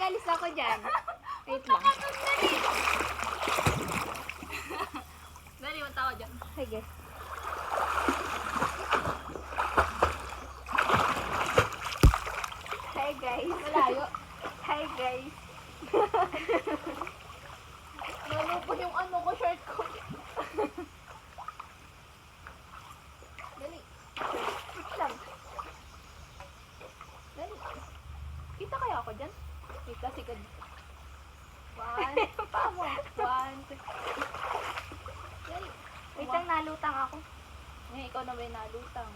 alis ako dyan. Wait lang. Dali, yung tawa dyan. Sige. Hi guys. Malayo. Hi guys. Nalupon yung ano ko, shirt ko. Dali. Wait lang. Dali. Kita kaya ako dyan? Kita, sigad. One. Pamo. One, two. Dali. Wait lang, nalutang ako. Ngayon, ikaw na ba yung nalutang?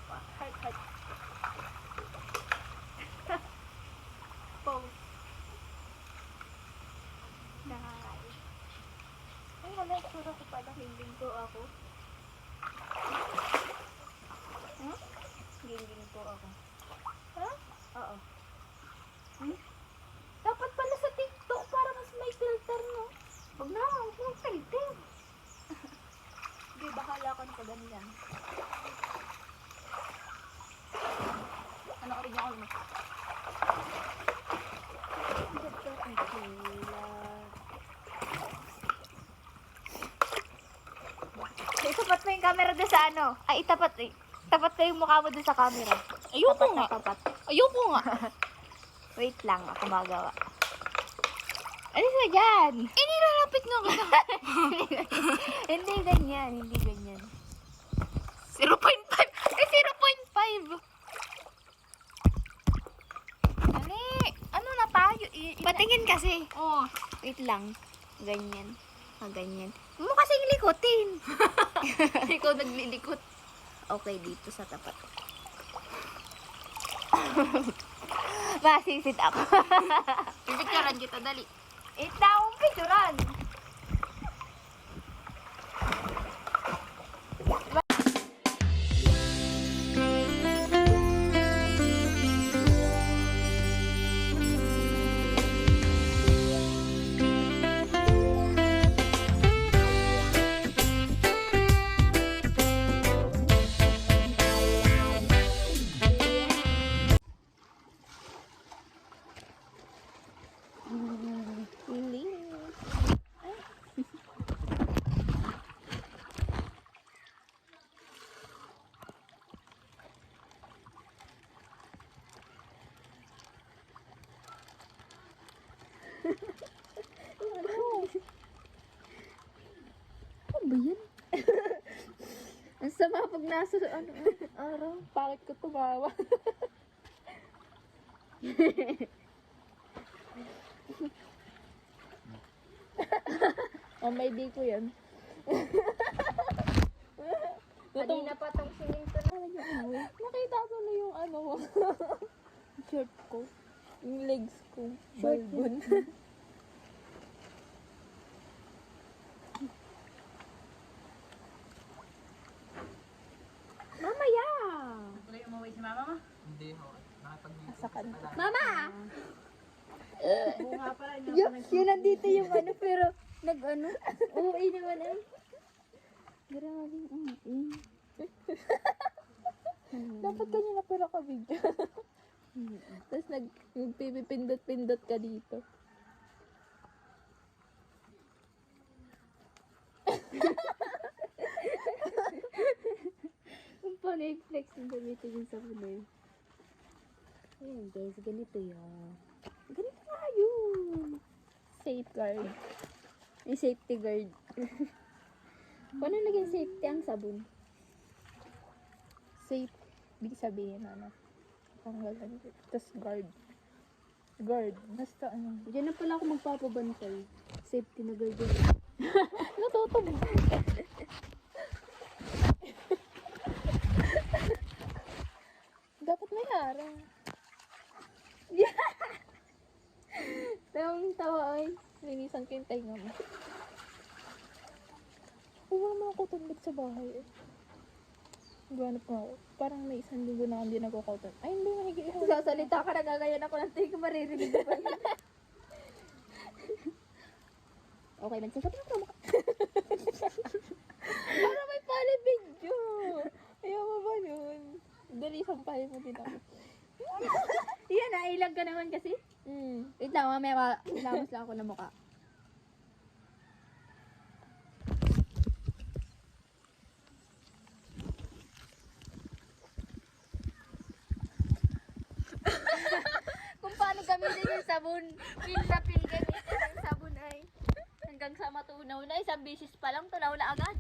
Heart, heart. Pose. Nakakain. Ay, wala. Sura ko pala. Hiling ko ako. Hmm? Ginging ko ako. Ha? Oo. Dapat pala sa TikTok para mas may filter, no? Huwag na, huwag mong filter. Hindi, bakala ko na pa ganyan. Ano rin ako naman? Itapat mo yung camera doon sa ano. Ay, itapat eh. Tapat ko yung mukha mo doon sa camera. Ayoko Tapat nga. na tapat. Ayoko nga. Wait lang, ako magawa. Alis na dyan! Eh, nilalapit nga kita. Hindi ganyan, hindi ganyan. 0.5. Eh, 0.5. Dali. Ano na tayo? Patingin kasi. Oh. Wait lang. Ganyan. Ah, ganyan. Mo kasing likutin. Ikaw naglilikot. Okay, dito sa tapat. Masisid ako. Pipicturean kita, dali. Ito akong picturan. Ano ba yan? Ang sama pag nasa araw. Bakit ko tumawa? May di ko yan. Kanina pa tong sininto na. Nakita ko na yung ano mo. Shirt ko. Yung legs ko. Short Balbon. Mamaya! Tuloy umuwi si mama mo? Hindi ho. Nakapag-meeting. Sa kanto. Mama! Bunga pala. Yun nandito yung ano, pero nag-ano. Uuwi naman ay. Grabe, Dapat kanina pero ka video. Tapos nagpipindot-pindot ka dito. Ang panay flex yung gamitin yung sa punay. Ayan guys, ganito yun. Ganito nga yun. Safeguard. May safety guard. Paano naging safety ang sabon? Safe. Big sabihin ano. Tanggalan. Tapos guard. Guard. Basta ano. Diyan na pala ako magpapabantay. Safety na guard yun. Natutubo. Dapat may harang. Tawang tawa ay. Linisan ko yung tainga mo. Wala naman ako tundot sa bahay eh. Ganap nga ako. Parang may 1 linggo na hindi nagkakautan. Ay, hindi mahigit. Sasalita ka, nagagayan ako ng tingin ko maririnig ko pa yun. Okay, magsasabi ako. Para may pala video. Ayaw mo ba nun? Dali, sampahin mo din ako. Yan, nailag ka naman kasi. Wait lang, mamaya ilabas lang ako ng mukha. Kung paano gamitin yung sabon. Pil na pil gamitin yung sabon ay. Hanggang sa matunaw na, isang bisis pa lang, tunaw na agad.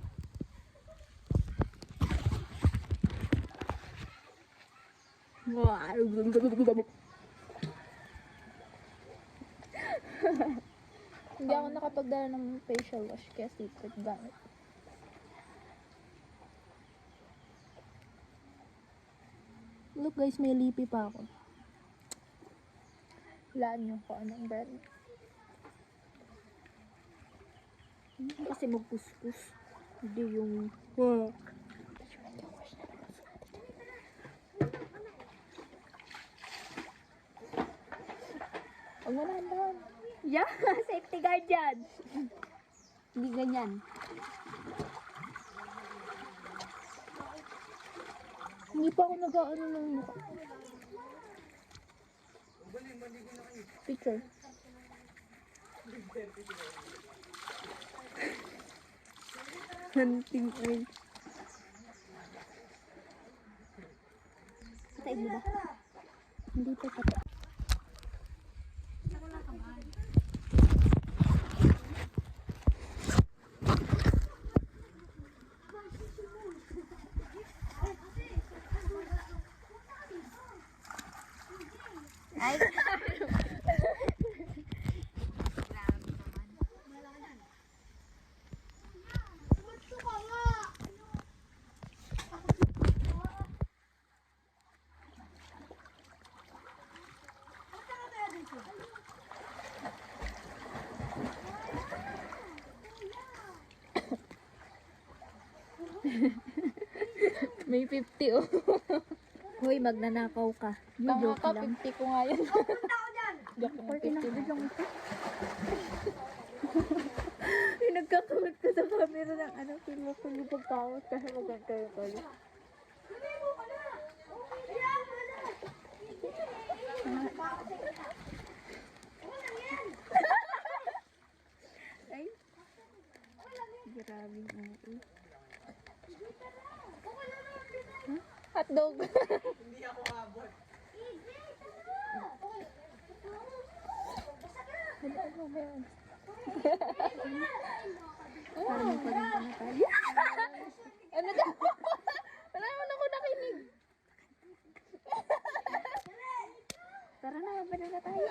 Hindi ako nakapagdala ng facial wash kaya secret gamit. Look guys, may lipi pa ako. Hulaan nyo kung anong brand. Kasi magpuskus. Hindi yung... Huwag mo nahan. Yeah, safety guard yan. Hindi ganyan. Hindi pa ako nag-ano ng mukha. Picture. Hunting oil. Patay mo ba? Hindi pa patay. Ay, May 50 oh. hoy, magnanakaw ka. Yung Tama joke ka, lang. 50 ko nga yan. Joke lang, 50 lang. Pinagkakamot ko sa camera ng ano, pinupulo pagkawat kasi magkakayo ko. Ay, grabe nga eh. Hotdog. Hindi ako abot. Ano ba yan? Parang magpaganda na tayo. Ano daw? Wala naman ako nakinig. Tara na, magpaganda na tayo.